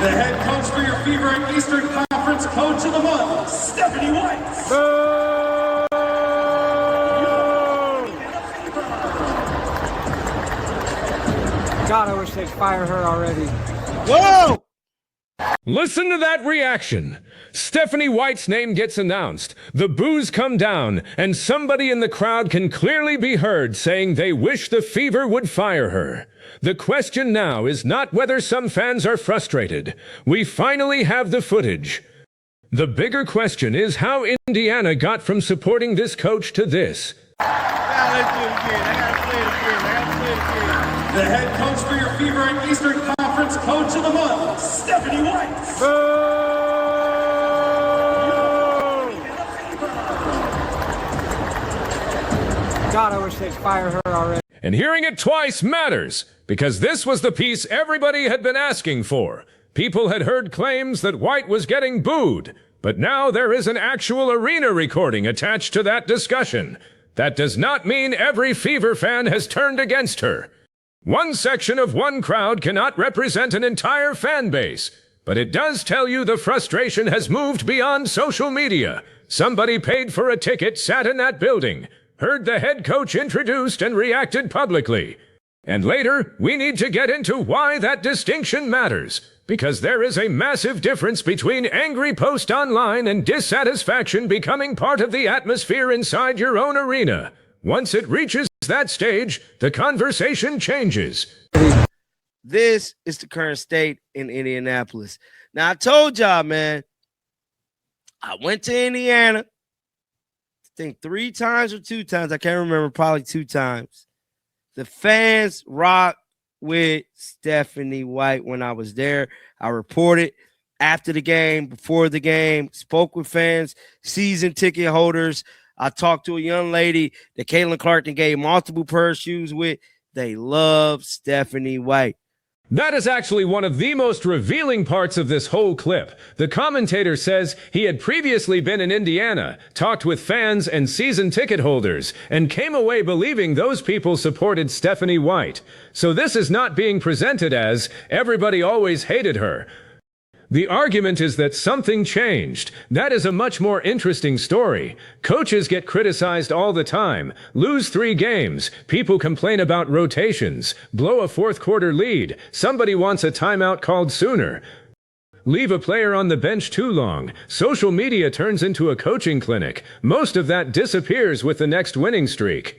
The head coach for your Fever and Eastern Conference Coach of the Month, Stephanie White. God, I wish they'd fire her already. Whoa! Listen to that reaction. Stephanie White's name gets announced, the boos come down, and somebody in the crowd can clearly be heard saying they wish the Fever would fire her. The question now is not whether some fans are frustrated. We finally have the footage. The bigger question is how Indiana got from supporting this coach to this. Let's do it again. I gotta play it again. The head coach for your Fever and Eastern Conference Coach of the Month, Stephanie White. God, I wish they'd fire her already. And hearing it twice matters, because this was the piece everybody had been asking for. People had heard claims that White was getting booed, but now there is an actual arena recording attached to that discussion. That does not mean every Fever fan has turned against her. One section of one crowd cannot represent an entire fan base, but it does tell you the frustration has moved beyond social media. Somebody paid for a ticket, sat in that building, heard the head coach introduced and reacted publicly. And later, we need to get into why that distinction matters, because there is a massive difference between angry post online and dissatisfaction becoming part of the atmosphere inside your own arena. Once it reaches that stage, the conversation changes. This is the current state in Indianapolis. Now, I told y'all, man, I went to Indiana, I think 3 times or 2 times. I can't remember, probably 2 times. The fans rock with Stephanie White when I was there. I reported after the game, before the game, spoke with fans, season ticket holders. I talked to a young lady that Caitlin Clarkson gave multiple pair of shoes with. They love Stephanie White. That is actually one of the most revealing parts of this whole clip. The commentator says he had previously been in Indiana, talked with fans and season ticket holders, and came away believing those people supported Stephanie White. So this is not being presented as everybody always hated her. The argument is that something changed. That is a much more interesting story. Coaches get criticized all the time, lose 3 games, people complain about rotations, blow a fourth-quarter lead, somebody wants a timeout called sooner, leave a player on the bench too long, social media turns into a coaching clinic. Most of that disappears with the next winning streak.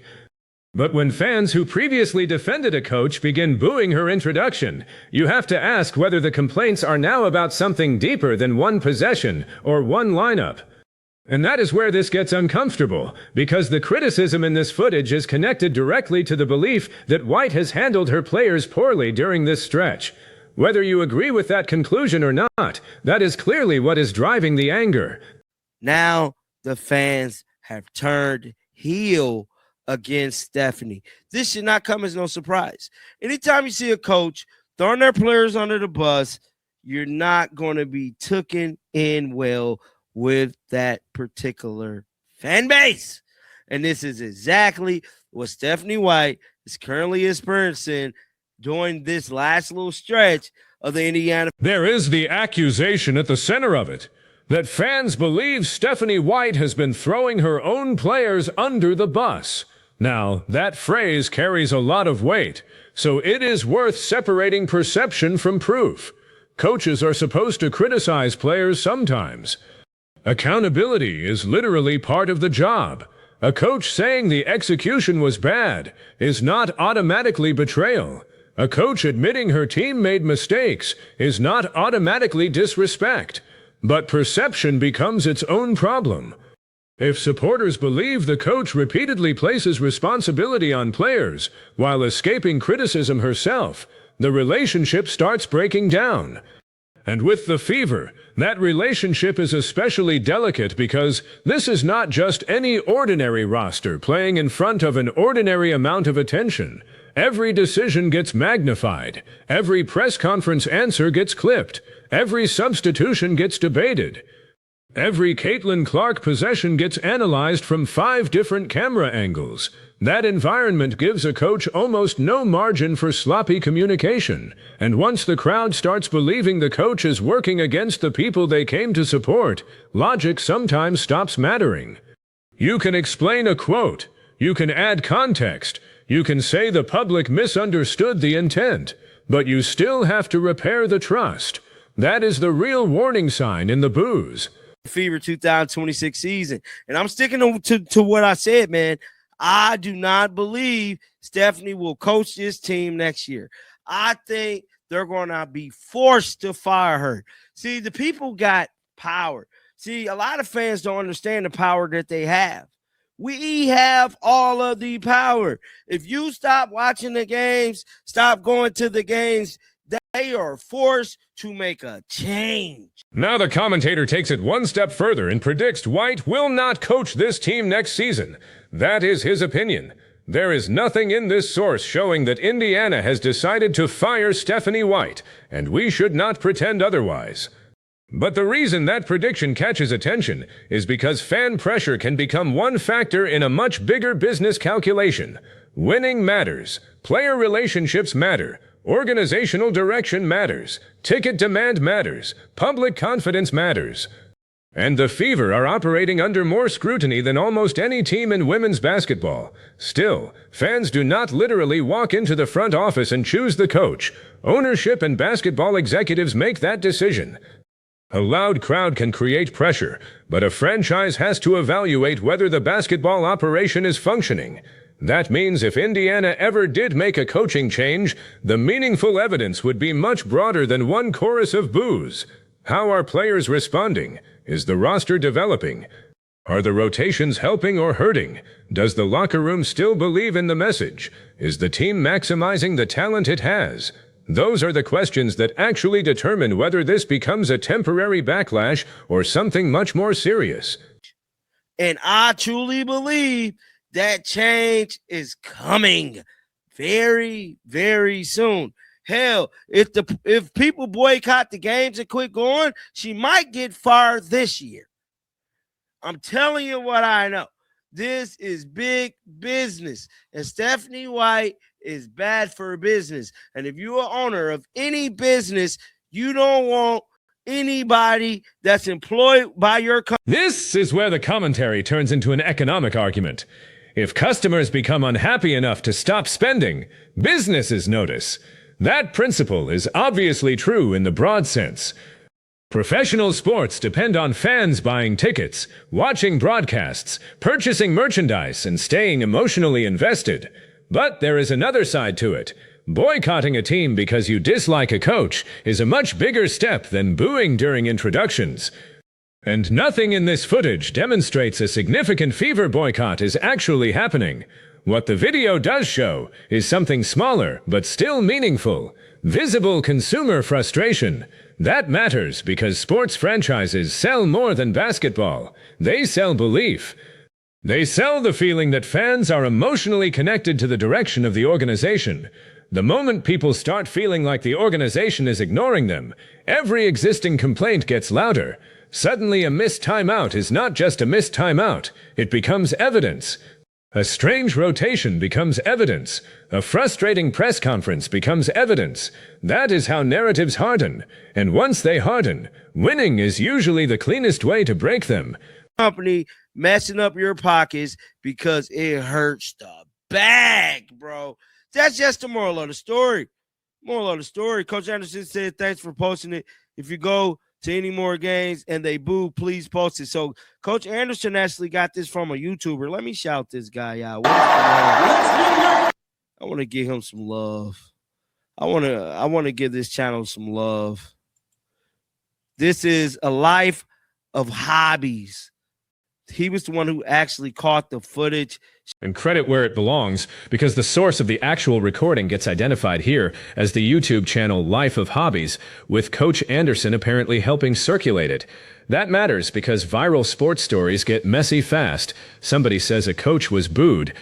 But when fans who previously defended a coach begin booing her introduction, you have to ask whether the complaints are now about something deeper than one possession or one lineup. And that is where this gets uncomfortable, because the criticism in this footage is connected directly to the belief that White has handled her players poorly during this stretch. Whether you agree with that conclusion or not, that is clearly what is driving the anger. Now the fans have turned heel against Stephanie. This should not come as no surprise. Anytime you see a coach throwing their players under the bus, you're not going to be taken in well with that particular fan base. And this is exactly what Stephanie White is currently experiencing during this last little stretch of the Indiana. There is the accusation at the center of it, that fans believe Stephanie White has been throwing her own players under the bus. Now, that phrase carries a lot of weight, so it is worth separating perception from proof. Coaches are supposed to criticize players sometimes. Accountability is literally part of the job. A coach saying the execution was bad is not automatically betrayal. A coach admitting her team made mistakes is not automatically disrespect. But perception becomes its own problem. If supporters believe the coach repeatedly places responsibility on players while escaping criticism herself, the relationship starts breaking down. And with the Fever, that relationship is especially delicate because this is not just any ordinary roster playing in front of an ordinary amount of attention. Every decision gets magnified. Every press conference answer gets clipped. Every substitution gets debated. Every Caitlin Clark possession gets analyzed from 5 different camera angles. That environment gives a coach almost no margin for sloppy communication. And once the crowd starts believing the coach is working against the people they came to support, logic sometimes stops mattering. You can explain a quote. You can add context. You can say the public misunderstood the intent. But you still have to repair the trust. That is the real warning sign in the booze. Fever 2026 season. And I'm sticking to what I said, man. I do not believe Stephanie will coach this team next year. I think they're going to be forced to fire her. See, the people got power. See, a lot of fans don't understand the power that they have. We have all of the power. If you stop watching the games, stop going to the games, they are forced to make a change. Now the commentator takes it one step further and predicts White will not coach this team next season. That is his opinion. There is nothing in this source showing that Indiana has decided to fire Stephanie White, and we should not pretend otherwise. But the reason that prediction catches attention is because fan pressure can become one factor in a much bigger business calculation. Winning matters. Player relationships matter. Organizational direction matters. Ticket demand matters. Public confidence matters. And the Fever are operating under more scrutiny than almost any team in women's basketball. Still, fans do not literally walk into the front office and choose the coach. Ownership and basketball executives make that decision. A loud crowd can create pressure, but a franchise has to evaluate whether the basketball operation is functioning. That means if Indiana ever did make a coaching change, the meaningful evidence would be much broader than one chorus of boos. How are players responding? Is the roster developing? Are the rotations helping or hurting? Does the locker room still believe in the message? Is the team maximizing the talent it has? Those are the questions that actually determine whether this becomes a temporary backlash or something much more serious. And I truly believe that change is coming very, very soon. Hell, if people boycott the games and quit going, she might get fired this year. I'm telling you what I know. This is big business. And Stephanie White is bad for business. And if you're an owner of any business, you don't want anybody that's employed by your company. This is where the commentary turns into an economic argument. If customers become unhappy enough to stop spending, businesses notice. That principle is obviously true in the broad sense. Professional sports depend on fans buying tickets, watching broadcasts, purchasing merchandise, and staying emotionally invested. But there is another side to it. Boycotting a team because you dislike a coach is a much bigger step than booing during introductions. And nothing in this footage demonstrates a significant Fever boycott is actually happening. What the video does show is something smaller but still meaningful. Visible consumer frustration. That matters because sports franchises sell more than basketball. They sell belief. They sell the feeling that fans are emotionally connected to the direction of the organization. The moment people start feeling like the organization is ignoring them, every existing complaint gets louder. Suddenly a missed timeout is not just a missed timeout. It becomes evidence. A strange rotation becomes evidence. A frustrating press conference becomes evidence. That is how narratives harden. And once they harden, winning is usually the cleanest way to break them. Company messing up your pockets because it hurts the bag, bro. That's just the moral of the story. Moral of the story. Coach Anderson said, thanks for posting it. If you go to any more games and they boo, please post it. So Coach Anderson actually got this from a YouTuber. Let me shout this guy out. I want to give him some love. I want to give this channel some love. This is a life of hobbies. He was the one who actually caught the footage. And credit where it belongs, because the source of the actual recording gets identified here as the YouTube channel Life of Hobbies, with Coach Anderson apparently helping circulate it. That matters because viral sports stories get messy fast. Somebody says a coach was booed.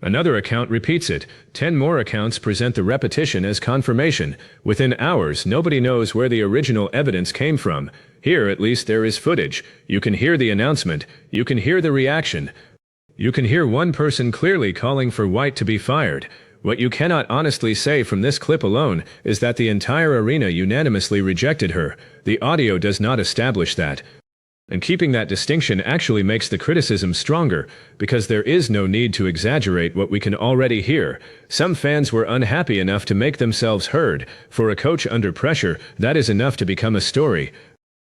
Another account repeats it. 10 more accounts present the repetition as confirmation. Within hours, nobody knows where the original evidence came from. Here, at least, there is footage. You can hear the announcement. You can hear the reaction. You can hear one person clearly calling for White to be fired. What you cannot honestly say from this clip alone is that the entire arena unanimously rejected her. The audio does not establish that. And keeping that distinction actually makes the criticism stronger, because there is no need to exaggerate what we can already hear. Some fans were unhappy enough to make themselves heard. For a coach under pressure, that is enough to become a story.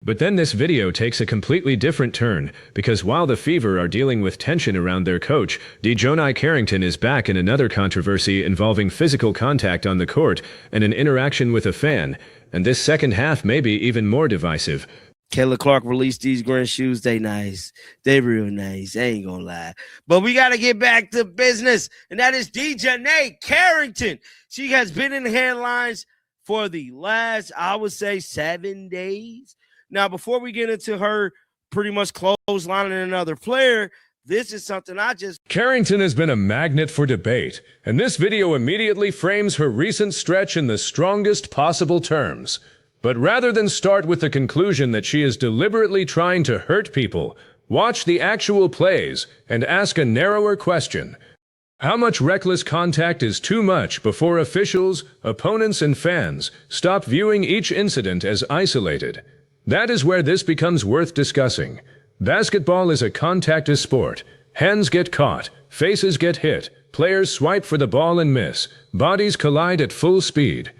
But then this video takes a completely different turn, because while the Fever are dealing with tension around their coach, DeJohnny Carrington is back in another controversy involving physical contact on the court and an interaction with a fan, and this second half may be even more divisive. Kayla Clark released these green shoes. They nice. They real nice. I ain't gonna lie. But we got to get back to business, and that is DeJohnny Carrington. She has been in the headlines for the last, I would say, 7 days. Now, before we get into her pretty much clotheslining another player, this is something Carrington has been a magnet for debate, and this video immediately frames her recent stretch in the strongest possible terms. But rather than start with the conclusion that she is deliberately trying to hurt people, watch the actual plays and ask a narrower question. How much reckless contact is too much before officials, opponents, and fans stop viewing each incident as isolated? That is where this becomes worth discussing. Basketball is a contact sport. Hands get caught, faces get hit, players swipe for the ball and miss, bodies collide at full speed.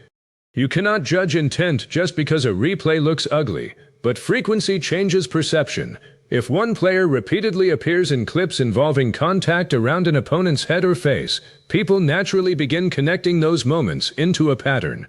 You cannot judge intent just because a replay looks ugly, but frequency changes perception. If one player repeatedly appears in clips involving contact around an opponent's head or face, people naturally begin connecting those moments into a pattern.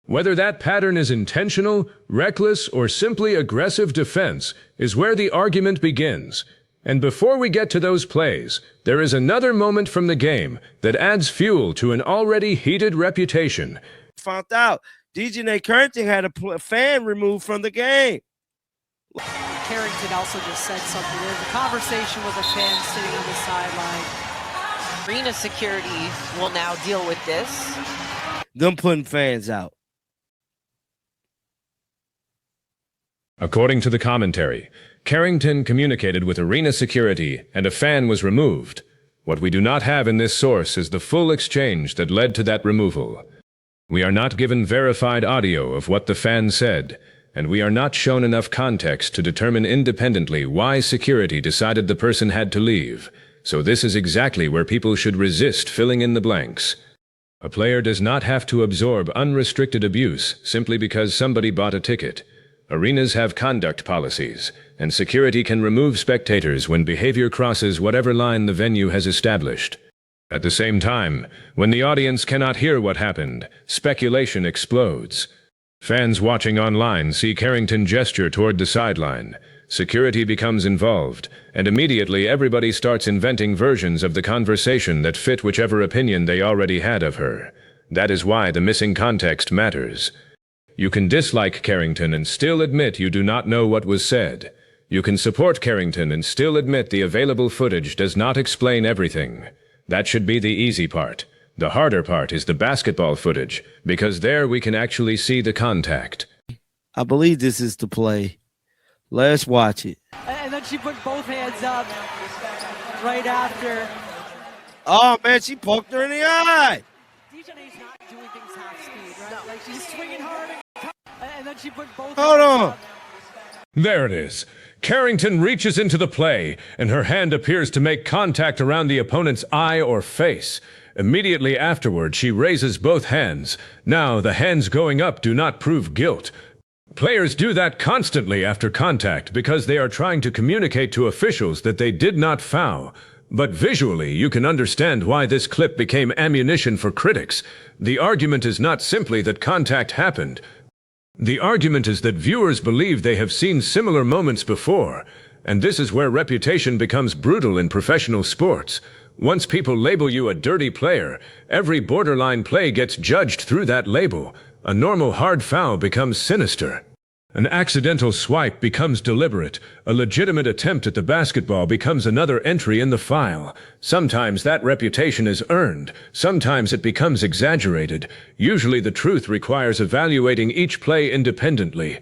Whether that pattern is intentional, reckless, or simply aggressive defense is where the argument begins. And before we get to those plays, there is another moment from the game that adds fuel to an already heated reputation. found out DeJohnny Carrington had a fan removed from the game. Carrington also just said something. There's a conversation with a fan sitting on the sideline. Arena security will now deal with this. Them putting fans out. According to the commentary, Carrington communicated with arena security and a fan was removed. What we do not have in this source is the full exchange that led to that removal. We are not given verified audio of what the fan said, and we are not shown enough context to determine independently why security decided the person had to leave. So this is exactly where people should resist filling in the blanks. A player does not have to absorb unrestricted abuse simply because somebody bought a ticket. Arenas have conduct policies, and security can remove spectators when behavior crosses whatever line the venue has established. At the same time, when the audience cannot hear what happened, speculation explodes. Fans watching online see Carrington gesture toward the sideline. Security becomes involved, and immediately everybody starts inventing versions of the conversation that fit whichever opinion they already had of her. That is why the missing context matters. You can dislike Carrington and still admit you do not know what was said. You can support Carrington and still admit the available footage does not explain everything. That should be the easy part. The harder part is the basketball footage, because there we can actually see the contact. I believe this is the play. Let's watch it. And then she put both hands up right after. Oh, man, she poked her in the eye. DeJohnny's not doing things half speed, right? Like she's swinging hard and then she put both Hold hands on. up. There it is. Carrington reaches into the play, and her hand appears to make contact around the opponent's eye or face. Immediately afterward, she raises both hands. Now, the hands going up do not prove guilt. Players do that constantly after contact because they are trying to communicate to officials that they did not foul. But visually, you can understand why this clip became ammunition for critics. The argument is not simply that contact happened. The argument is that viewers believe they have seen similar moments before, and this is where reputation becomes brutal in professional sports. Once people label you a dirty player, every borderline play gets judged through that label. A normal hard foul becomes sinister. An accidental swipe becomes deliberate. A legitimate attempt at the basketball becomes another entry in the file. Sometimes that reputation is earned. Sometimes it becomes exaggerated. Usually the truth requires evaluating each play independently.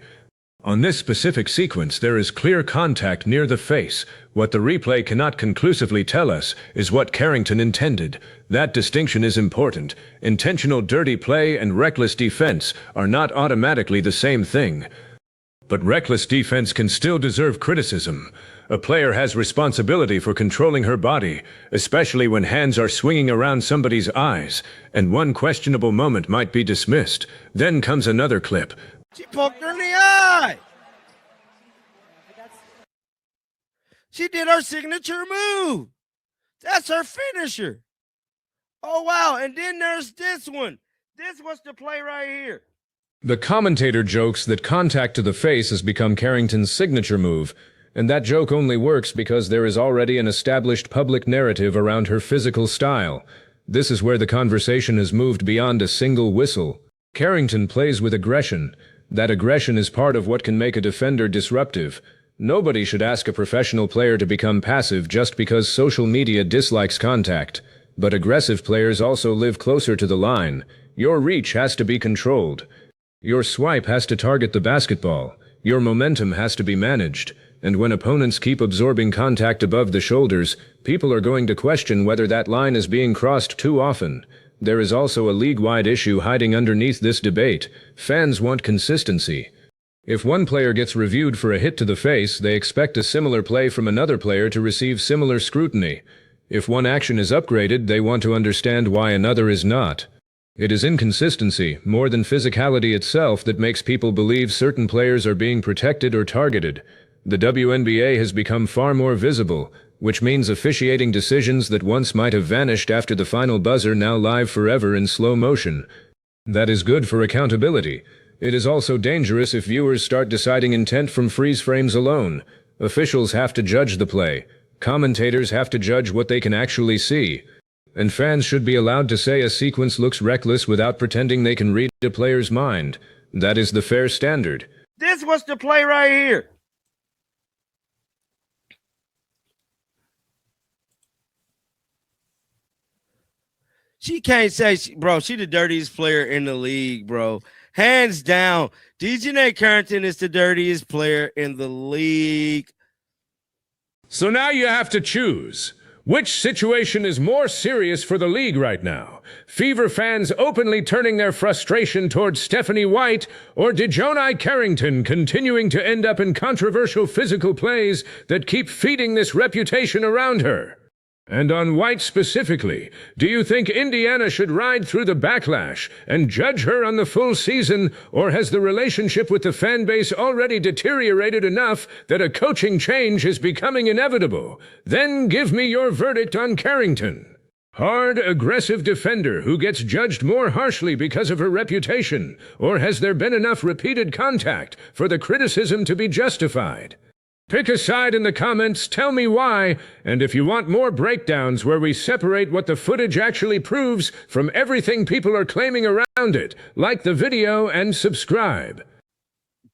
On this specific sequence, there is clear contact near the face. What the replay cannot conclusively tell us is what Carrington intended. That distinction is important. Intentional dirty play and reckless defense are not automatically the same thing. But reckless defense can still deserve criticism. A player has responsibility for controlling her body, especially when hands are swinging around somebody's eyes, and one questionable moment might be dismissed. Then comes another clip. She poked her in the eye. She did her signature move. That's her finisher. Oh, wow. And then there's this one. This was the play right here. The commentator jokes that contact to the face has become Carrington's signature move, and that joke only works because there is already an established public narrative around her physical style. This is where the conversation has moved beyond a single whistle. Carrington plays with aggression. That aggression is part of what can make a defender disruptive. Nobody should ask a professional player to become passive just because social media dislikes contact. But aggressive players also live closer to the line. Your reach has to be controlled. Your swipe has to target the basketball. Your momentum has to be managed. And when opponents keep absorbing contact above the shoulders, people are going to question whether that line is being crossed too often. There is also a league-wide issue hiding underneath this debate. Fans want consistency. If one player gets reviewed for a hit to the face, they expect a similar play from another player to receive similar scrutiny. If one action is upgraded, they want to understand why another is not. It is inconsistency, more than physicality itself, that makes people believe certain players are being protected or targeted. The WNBA has become far more visible, which means officiating decisions that once might have vanished after the final buzzer now live forever in slow motion. That is good for accountability. It is also dangerous if viewers start deciding intent from freeze frames alone. Officials have to judge the play. Commentators have to judge what they can actually see. And fans should be allowed to say a sequence looks reckless without pretending they can read a player's mind. That is the fair standard. This was the play right here. She can't say, bro, she the dirtiest player in the league, bro. Hands down. DeJounte Carrington is the dirtiest player in the league. So now you have to choose. Which situation is more serious for the league right now? Fever fans openly turning their frustration towards Stephanie White, or DeJounte Carrington continuing to end up in controversial physical plays that keep feeding this reputation around her? And on White specifically, do you think Indiana should ride through the backlash and judge her on the full season, or has the relationship with the fan base already deteriorated enough that a coaching change is becoming inevitable? Then give me your verdict on Carrington. Hard, aggressive defender who gets judged more harshly because of her reputation, or has there been enough repeated contact for the criticism to be justified? Pick a side in the comments, tell me why, and if you want more breakdowns where we separate what the footage actually proves from everything people are claiming around it, like the video and subscribe.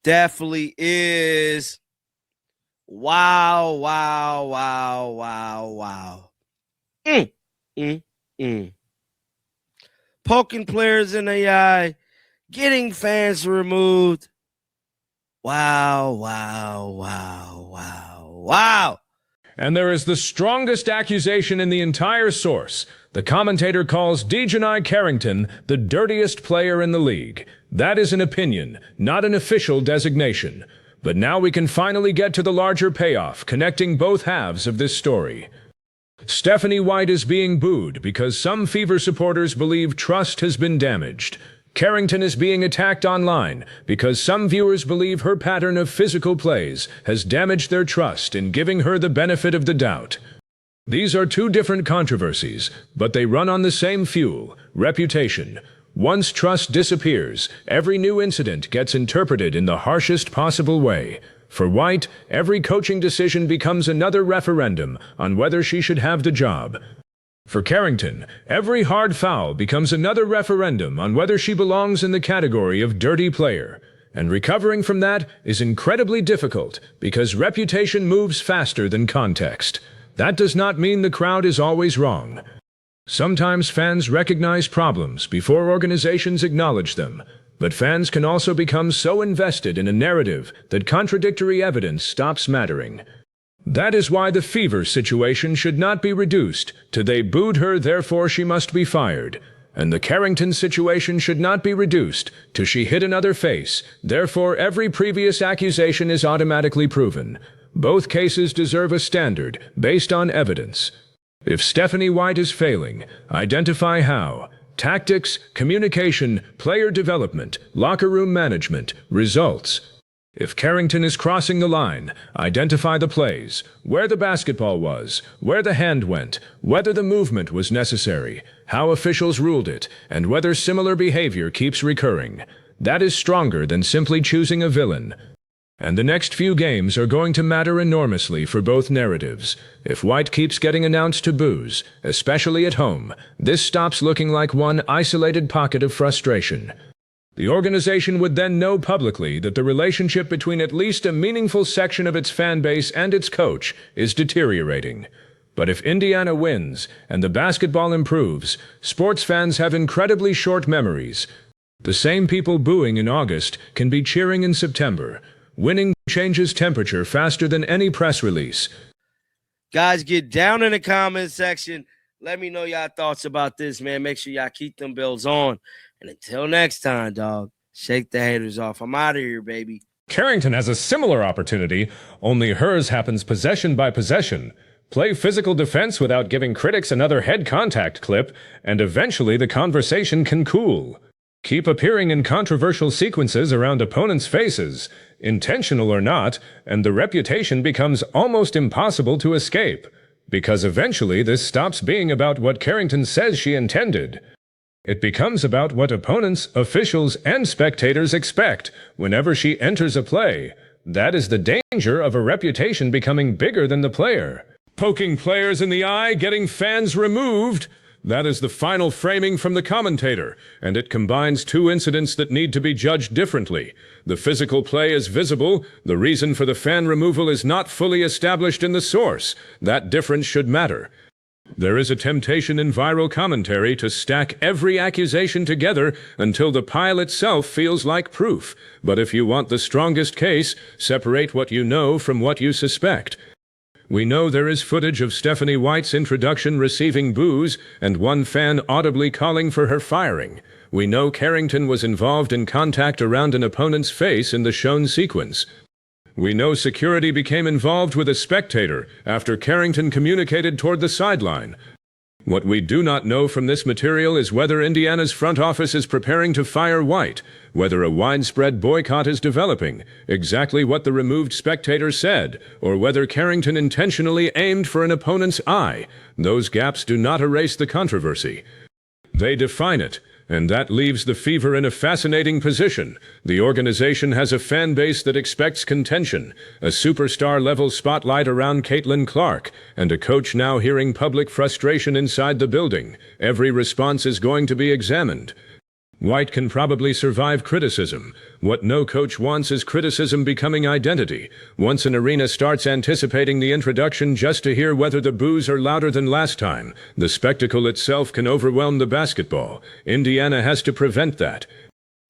Definitely is. Wow, wow, wow, wow, wow. Poking players in the eye, getting fans removed. Wow, wow, wow, wow, wow. And there is the strongest accusation in the entire source. The commentator calls DeJounte Carrington the dirtiest player in the league. That is an opinion, not an official designation. But now we can finally get to the larger payoff, connecting both halves of this story. Stephanie White is being booed because some Fever supporters believe trust has been damaged. Carrington is being attacked online because some viewers believe her pattern of physical plays has damaged their trust in giving her the benefit of the doubt. These are two different controversies, but they run on the same fuel, reputation. Once trust disappears, every new incident gets interpreted in the harshest possible way. For White, every coaching decision becomes another referendum on whether she should have the job. For Carrington, every hard foul becomes another referendum on whether she belongs in the category of dirty player. And recovering from that is incredibly difficult because reputation moves faster than context. That does not mean the crowd is always wrong. Sometimes fans recognize problems before organizations acknowledge them, but fans can also become so invested in a narrative that contradictory evidence stops mattering. That is why the Fever situation should not be reduced to "they booed her, therefore she must be fired." And the Carrington situation should not be reduced to "she hit another face, therefore every previous accusation is automatically proven." Both cases deserve a standard based on evidence. If Stephanie White is failing, identify how. Tactics, communication, player development, locker room management, results. If Carrington is crossing the line, identify the plays, where the basketball was, where the hand went, whether the movement was necessary, how officials ruled it, and whether similar behavior keeps recurring. That is stronger than simply choosing a villain. And the next few games are going to matter enormously for both narratives. If White keeps getting announced to boos, especially at home, this stops looking like one isolated pocket of frustration. The organization would then know publicly that the relationship between at least a meaningful section of its fan base and its coach is deteriorating. But if Indiana wins and the basketball improves, sports fans have incredibly short memories. The same people booing in August can be cheering in September. Winning changes temperature faster than any press release. Guys, get down in the comment section. Let me know y'all thoughts about this, man. Make sure y'all keep them bills on. And until next time, dog, shake the haters off. I'm out of here, baby. Carrington has a similar opportunity, only hers happens possession by possession. Play physical defense without giving critics another head contact clip, and eventually the conversation can cool. Keep appearing in controversial sequences around opponents' faces, intentional or not, and the reputation becomes almost impossible to escape. Because eventually this stops being about what Carrington says she intended. It becomes about what opponents, officials, and spectators expect whenever she enters a play. That is the danger of a reputation becoming bigger than the player. Poking players in the eye, getting fans removed. That is the final framing from the commentator, and it combines two incidents that need to be judged differently. The physical play is visible. The reason for the fan removal is not fully established in the source. That difference should matter. There is a temptation in viral commentary to stack every accusation together until the pile itself feels like proof. But if you want the strongest case, separate what you know from what you suspect. We know there is footage of Stephanie White's introduction receiving boos and one fan audibly calling for her firing. We know Carrington was involved in contact around an opponent's face in the shown sequence. We know security became involved with a spectator after Carrington communicated toward the sideline. What we do not know from this material is whether Indiana's front office is preparing to fire White, whether a widespread boycott is developing, exactly what the removed spectator said, or whether Carrington intentionally aimed for an opponent's eye. Those gaps do not erase the controversy. They define it. And that leaves the Fever in a fascinating position. The organization has a fan base that expects contention, a superstar-level spotlight around Caitlin Clark, and a coach now hearing public frustration inside the building. Every response is going to be examined. White can probably survive criticism. What no coach wants is criticism becoming identity. Once an arena starts anticipating the introduction just to hear whether the boos are louder than last time, the spectacle itself can overwhelm the basketball. Indiana has to prevent that.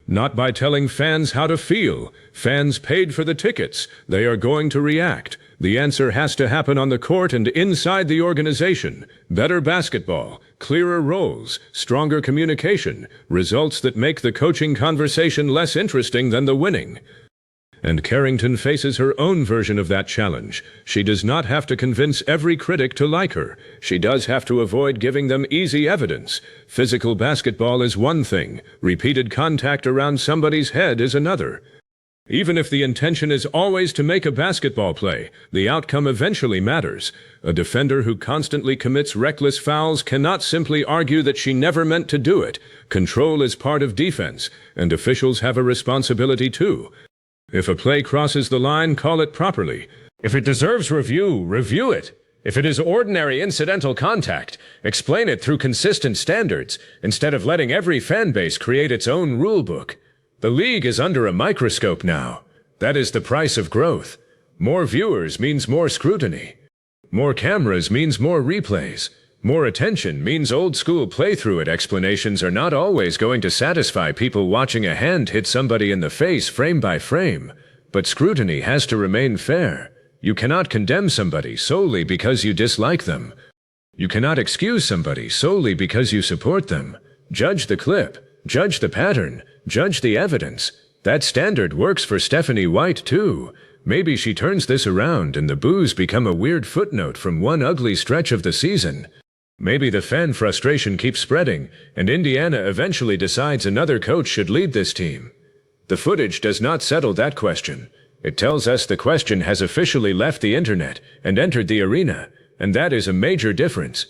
Not by telling fans how to feel. Fans paid for the tickets. They are going to react. The answer has to happen on the court and inside the organization. Better basketball, clearer roles, stronger communication, results that make the coaching conversation less interesting than the winning. And Carrington faces her own version of that challenge. She does not have to convince every critic to like her. She does have to avoid giving them easy evidence. Physical basketball is one thing. Repeated contact around somebody's head is another. Even if the intention is always to make a basketball play, the outcome eventually matters. A defender who constantly commits reckless fouls cannot simply argue that she never meant to do it. Control is part of defense, and officials have a responsibility too. If a play crosses the line, call it properly. If it deserves review, review it. If it is ordinary incidental contact, explain it through consistent standards, instead of letting every fan base create its own rule book. The league is under a microscope now. That is the price of growth. More viewers means more scrutiny. More cameras means more replays. More attention means old-school play-through-it explanations are not always going to satisfy people watching a hand hit somebody in the face frame by frame. But scrutiny has to remain fair. You cannot condemn somebody solely because you dislike them. You cannot excuse somebody solely because you support them. Judge the clip. Judge the pattern. Judge the evidence. That standard works for Stephanie White, too. Maybe she turns this around and the boos become a weird footnote from one ugly stretch of the season. Maybe the fan frustration keeps spreading, and Indiana eventually decides another coach should lead this team. The footage does not settle that question. It tells us the question has officially left the internet and entered the arena, and that is a major difference.